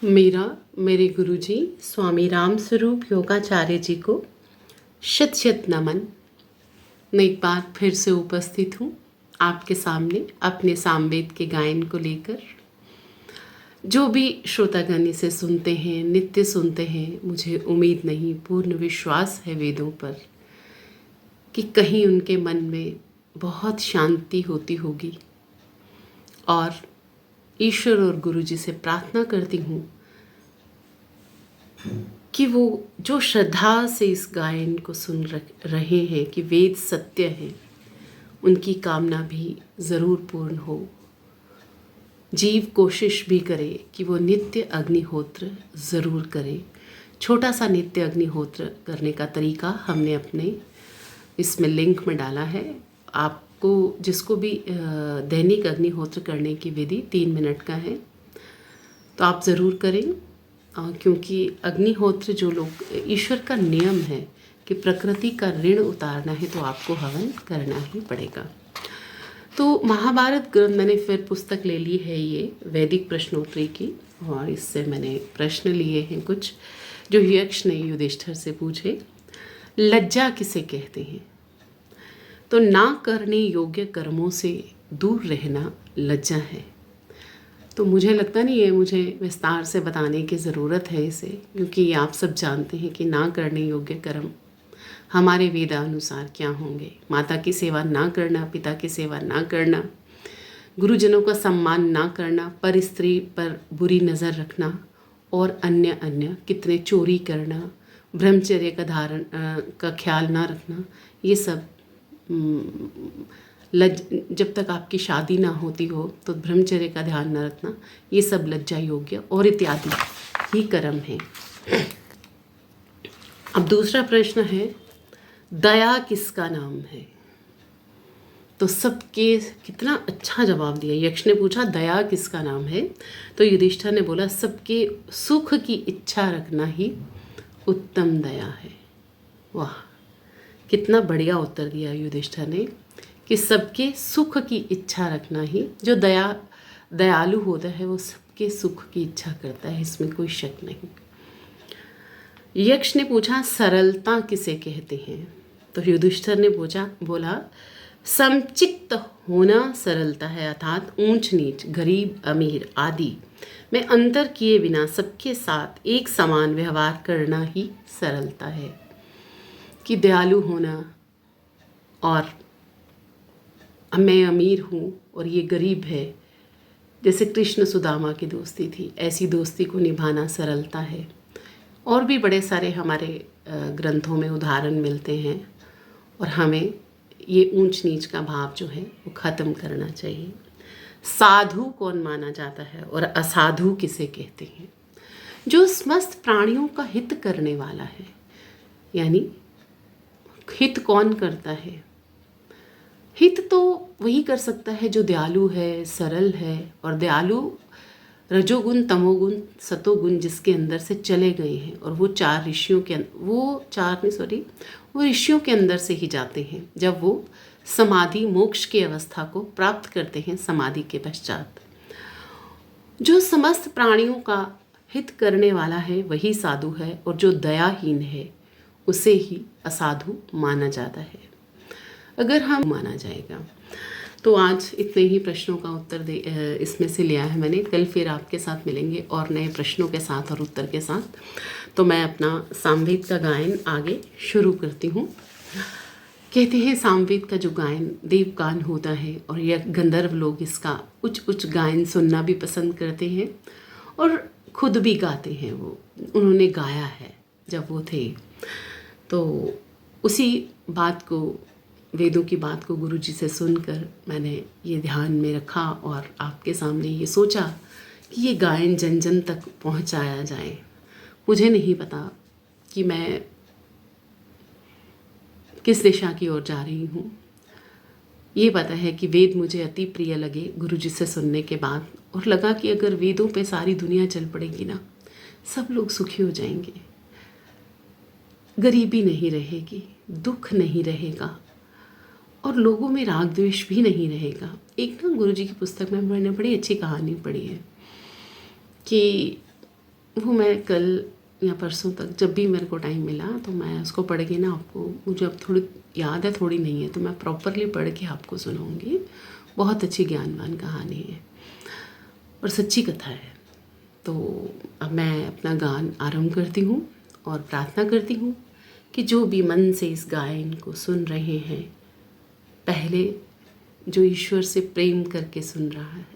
मेरा मेरे गुरुजी स्वामी राम स्वरूप योगाचार्य जी को शत शत नमन। मैं एक बार फिर से उपस्थित हूँ आपके सामने अपने सामवेद के गायन को लेकर। जो भी श्रोतागण इसे सुनते हैं, नित्य सुनते हैं, मुझे उम्मीद नहीं, पूर्ण विश्वास है वेदों पर कि कहीं उनके मन में बहुत शांति होती होगी। और ईश्वर और गुरु जी से प्रार्थना करती हूँ कि वो जो श्रद्धा से इस गायन को सुन रहे हैं कि वेद सत्य है, उनकी कामना भी ज़रूर पूर्ण हो। जीव कोशिश भी करे कि वो नित्य अग्निहोत्र ज़रूर करे। छोटा सा नित्य अग्निहोत्र करने का तरीका हमने अपने इसमें लिंक में डाला है। आपको जिसको भी दैनिक अग्निहोत्र करने की विधि 3 मिनट का है, तो आप ज़रूर करें। क्योंकि अग्निहोत्र जो लोग, ईश्वर का नियम है कि प्रकृति का ऋण उतारना है तो आपको हवन करना ही पड़ेगा। तो महाभारत ग्रंथ मैंने फिर पुस्तक ले ली है, ये वैदिक प्रश्नोत्तरी की, और इससे मैंने प्रश्न लिए हैं कुछ जो यक्ष ने युधिष्ठिर से पूछे। लज्जा किसे कहते हैं? तो ना करने योग्य कर्मों से दूर रहना लज्जा है। तो मुझे लगता नहीं है मुझे विस्तार से बताने की ज़रूरत है इसे, क्योंकि आप सब जानते हैं कि ना करने योग्य कर्म हमारे वेदानुसार क्या होंगे। माता की सेवा ना करना, पिता की सेवा ना करना, गुरुजनों का सम्मान ना करना, पर स्त्री पर बुरी नज़र रखना, और अन्य अन्य कितने, चोरी करना, ब्रह्मचर्य का धारण का ख्याल ना रखना, ये सब जब तक आपकी शादी ना होती हो तो ब्रह्मचर्य का ध्यान न रखना, ये सब लज्जा योग्य और इत्यादि ही कर्म है। अब दूसरा प्रश्न है, दया किसका नाम है? तो सबके कितना अच्छा जवाब दिया। यक्ष ने पूछा दया किसका नाम है, तो युधिष्ठिर ने बोला सबके सुख की इच्छा रखना ही उत्तम दया है। वाह, कितना बढ़िया उत्तर दिया युधिष्ठिर ने कि सबके सुख की इच्छा रखना ही, जो दयालु होता है वो सबके सुख की इच्छा करता है, इसमें कोई शक नहीं। यक्ष ने पूछा सरलता किसे कहते हैं? तो युधिष्ठिर ने बोला समचित्त होना सरलता है, अर्थात ऊंच नीच, गरीब अमीर आदि में अंतर किए बिना सबके साथ एक समान व्यवहार करना ही सरलता है। कि दयालु होना, और मैं अमीर हूँ और ये गरीब है, जैसे कृष्ण सुदामा की दोस्ती थी, ऐसी दोस्ती को निभाना सरलता है। और भी बड़े सारे हमारे ग्रंथों में उदाहरण मिलते हैं, और हमें ये ऊंच नीच का भाव जो है वो ख़त्म करना चाहिए। साधु कौन माना जाता है और असाधु किसे कहते हैं? जो समस्त प्राणियों का हित करने वाला है। यानी हित कौन करता है? हित तो वही कर सकता है जो दयालु है, सरल है, और दयालु रजोगुण, तमोगुण, सतोगुण जिसके अंदर से चले गए हैं, और वो वो ऋषियों के अंदर से ही जाते हैं जब वो समाधि मोक्ष की अवस्था को प्राप्त करते हैं। समाधि के पश्चात जो समस्त प्राणियों का हित करने वाला है वही साधु है, और जो दयाहीन है उसे ही असाधु माना जाता है, अगर हम माना जाएगा। तो आज इतने ही प्रश्नों का उत्तर इसमें से लिया है मैंने। कल फिर आपके साथ मिलेंगे और नए प्रश्नों के साथ और उत्तर के साथ। तो मैं अपना सामवेद का गायन आगे शुरू करती हूँ। कहते हैं सामवेद का जो गायन देवगान होता है, और यह गंधर्व लोग इसका उच्च गायन सुनना भी पसंद करते हैं और खुद भी गाते हैं। वो उन्होंने गाया है जब वो थे। तो उसी बात को, वेदों की बात को गुरु जी से सुनकर मैंने ये ध्यान में रखा और आपके सामने ये सोचा कि ये गायन जन जन तक पहुंचाया जाए। मुझे नहीं पता कि मैं किस दिशा की ओर जा रही हूँ। ये पता है कि वेद मुझे अति प्रिय लगे गुरु जी से सुनने के बाद, और लगा कि अगर वेदों पे सारी दुनिया चल पड़ेगी ना, सब लोग सुखी हो जाएंगे, गरीबी नहीं रहेगी, दुख नहीं रहेगा, और लोगों में राग द्वेष भी नहीं रहेगा। एक ना गुरु जी की पुस्तक में मैंने बड़ी अच्छी कहानी पढ़ी है कि वो मैं कल या परसों तक जब भी मेरे को टाइम मिला तो मैं उसको पढ़ के ना आपको, मुझे अब थोड़ी याद है थोड़ी नहीं है, तो मैं प्रॉपरली पढ़ के आपको सुनाऊंगी। बहुत अच्छी ज्ञानवान कहानी है और सच्ची कथा है। तो अब मैं अपना गान आरंभ करती हूँ और प्रार्थना करती हूँ कि जो भी मन से इस गायन को सुन रहे हैं, पहले जो ईश्वर से प्रेम करके सुन रहा है,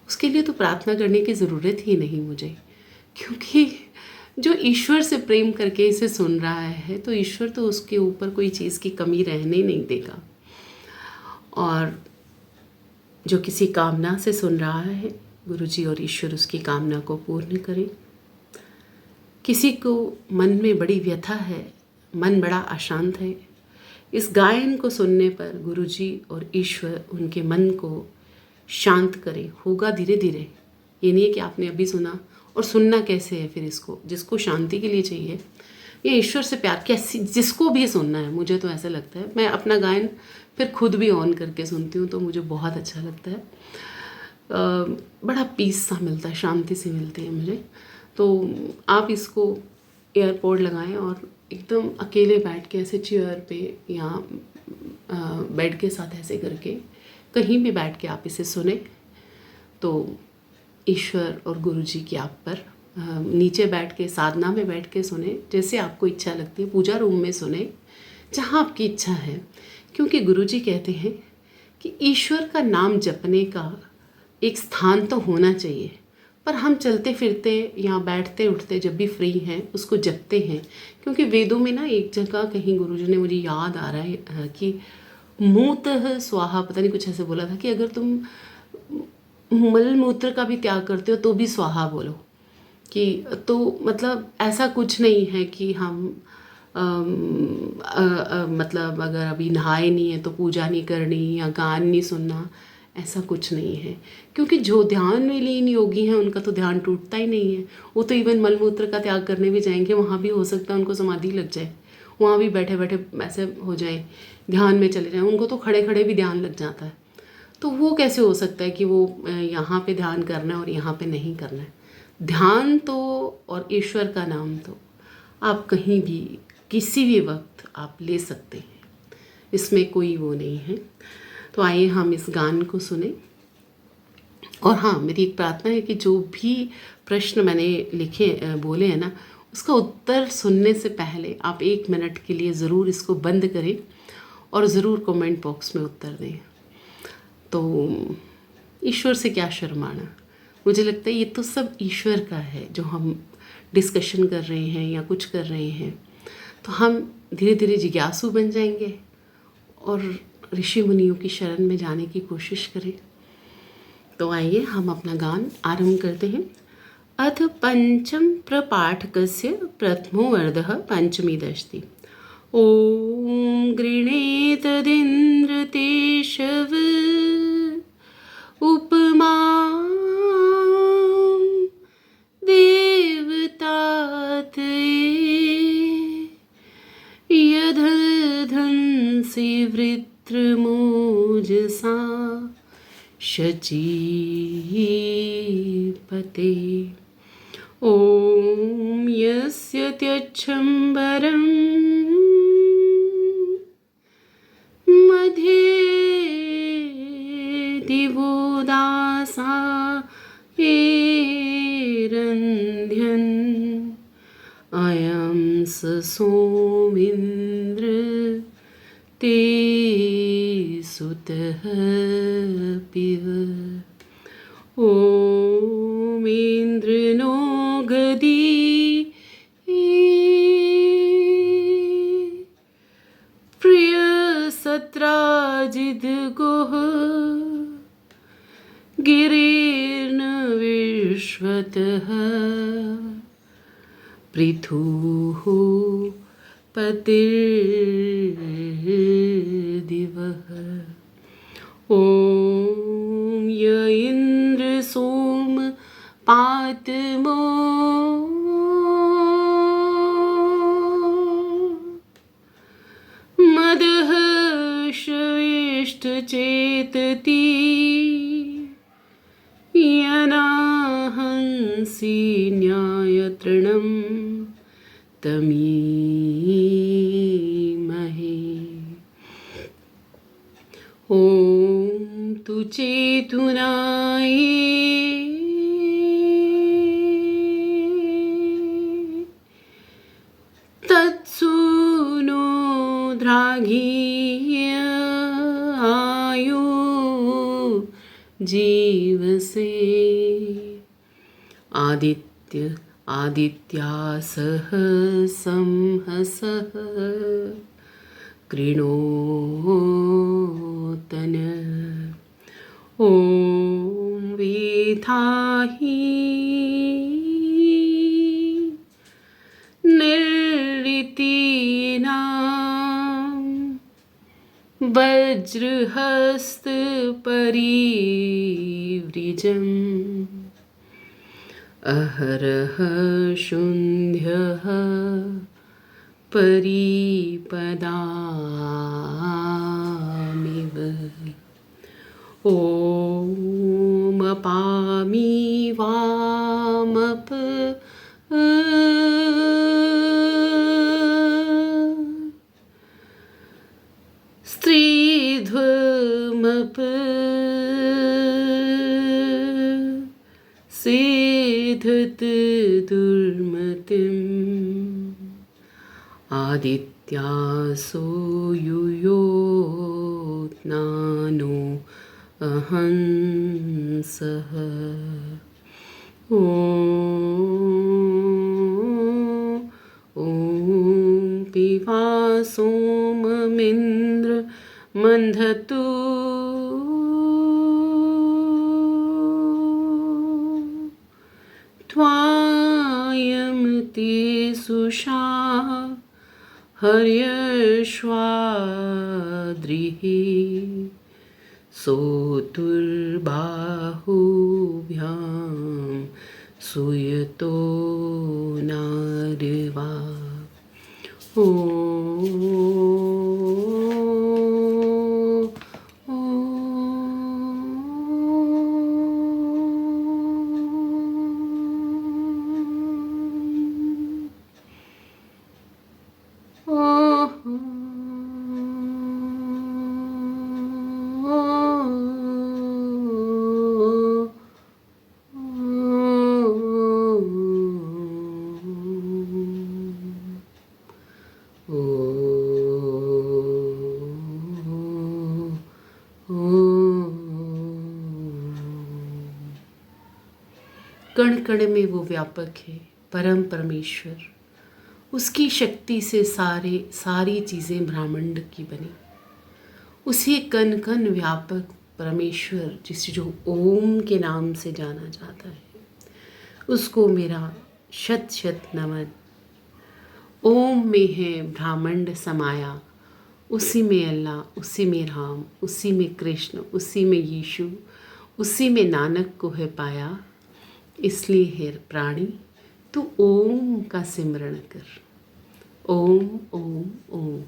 उसके लिए तो प्रार्थना करने की ज़रूरत ही नहीं मुझे, क्योंकि जो ईश्वर से प्रेम करके इसे सुन रहा है तो ईश्वर तो उसके ऊपर कोई चीज़ की कमी रहने नहीं देगा। और जो किसी कामना से सुन रहा है, गुरुजी और ईश्वर उसकी कामना को पूर्ण करें। किसी को मन में बड़ी व्यथा है, मन बड़ा अशांत है, इस गायन को सुनने पर गुरुजी और ईश्वर उनके मन को शांत करे। होगा धीरे धीरे, ये नहीं है कि आपने अभी सुना और सुनना कैसे है फिर इसको, जिसको शांति के लिए चाहिए या ईश्वर से प्यार कैसी जिसको भी सुनना है, मुझे तो ऐसा लगता है। मैं अपना गायन फिर खुद भी ऑन करके सुनती हूँ तो मुझे बहुत अच्छा लगता है। बड़ा पीस सा मिलता है, शांति से मिलती है मुझे। तो आप इसको एयरपोर्ट लगाएं और एकदम अकेले बैठ के ऐसे चेयर पे या बेड के साथ ऐसे करके कहीं भी बैठ के आप इसे सुने तो ईश्वर और गुरुजी की आप पर नीचे बैठ के साधना में बैठ के सुने, जैसे आपको इच्छा लगती है। पूजा रूम में सुने, जहाँ आपकी इच्छा है, क्योंकि गुरुजी कहते हैं कि ईश्वर का नाम जपने का एक स्थान तो होना चाहिए, पर हम चलते फिरते या बैठते उठते जब भी फ्री हैं उसको जपते हैं। क्योंकि वेदों में ना एक जगह कहीं गुरुजी ने, मुझे याद आ रहा है कि मूतः स्वाहा, पता नहीं कुछ ऐसे बोला था कि अगर तुम मल मूत्र का भी त्याग करते हो तो भी स्वाहा बोलो। कि तो मतलब ऐसा कुछ नहीं है कि हम मतलब अगर अभी नहाए नहीं है तो पूजा नहीं करनी या गान नहीं सुनना, ऐसा कुछ नहीं है। क्योंकि जो ध्यान में लीन योगी हैं उनका तो ध्यान टूटता ही नहीं है। वो तो इवन मलमूत्र का त्याग करने भी जाएंगे, वहाँ भी हो सकता है उनको समाधि लग जाए, वहाँ भी बैठे बैठे ऐसे हो जाए, ध्यान में चले जाएं। उनको तो खड़े खड़े भी ध्यान लग जाता है। तो वो कैसे हो सकता है कि वो यहाँ पे ध्यान करना है और यहाँ पे नहीं करना है। ध्यान तो और ईश्वर का नाम तो आप कहीं भी किसी भी वक्त आप ले सकते हैं, इसमें कोई वो नहीं है। तो आइए हम इस गान को सुने। और हाँ, मेरी एक प्रार्थना है कि जो भी प्रश्न मैंने लिखे बोले हैं ना, उसका उत्तर सुनने से पहले आप 1 मिनट के लिए ज़रूर इसको बंद करें और ज़रूर कमेंट बॉक्स में उत्तर दें। तो ईश्वर से क्या शर्माना, मुझे लगता है ये तो सब ईश्वर का है। जो हम डिस्कशन कर रहे हैं या कुछ कर रहे हैं, तो हम धीरे धीरे जिज्ञासु बन जाएंगे और ऋषि मुनियों की शरण में जाने की कोशिश करें। तो आइए हम अपना गान आरंभ करते हैं। अथ पंचम प्रपाठकस्य प्रथमो वर्धः पंचमीदस्ति। ॐ गृणीतदिन्द्र तेषव उपमा देवतात यदधंसि वृत्रमोजसा शचीपते। ॐ यस्य त्यच्छम्बरम् मध्ये दिवोदासा एरन्ध्यन् अयं स सोमिन्द्र ते सुतः पिब। ॐ इन्द्रनो गदी प्रिय सत्राजिद्गोः गिरिर्न विश्वतः पृथुः पतिर्दिवः। ॐ य इन्द्र सोम पातमो मदः श्रेष्ठचेतति यनाहंस न्यायतृणं तमीमहे। ॐ तु चेतुनाय तत्सूनो द्राघीय आयु जीवसे। आदित्य आदित्यासः संहसः कृणोतन। ॐ वेधाहि निर्ऋतीनां वज्रहस्तपरिव्रजम् अहरः शुन्ध्यः परिपदामिव। ॐ अपामि वामप स्त्रीध्वमप सेधत दुर्मतिम्। आदित्यासो युयोत्नानो अहंसः। ॐ पिबा सोममिन्द्र मन्धतु। त्वायं ते सुषा हर्यश्वाद्रिः सोतुर्बाहुभ्यां सूयतो नार्वा। कण कण में वो व्यापक है परम परमेश्वर। उसकी शक्ति से सारी चीज़ें ब्रह्मांड की बनी। उसी कण कण व्यापक परमेश्वर जिसे जो ओम के नाम से जाना जाता है, उसको मेरा शत शत नमन। ओम में है ब्रह्मांड समाया, उसी में अल्लाह, उसी में राम, उसी में कृष्ण, उसी में यीशु, उसी में नानक को है पाया। इसलिए है प्राणी, तू ओम का सिमरण कर। ओम ओम ओम।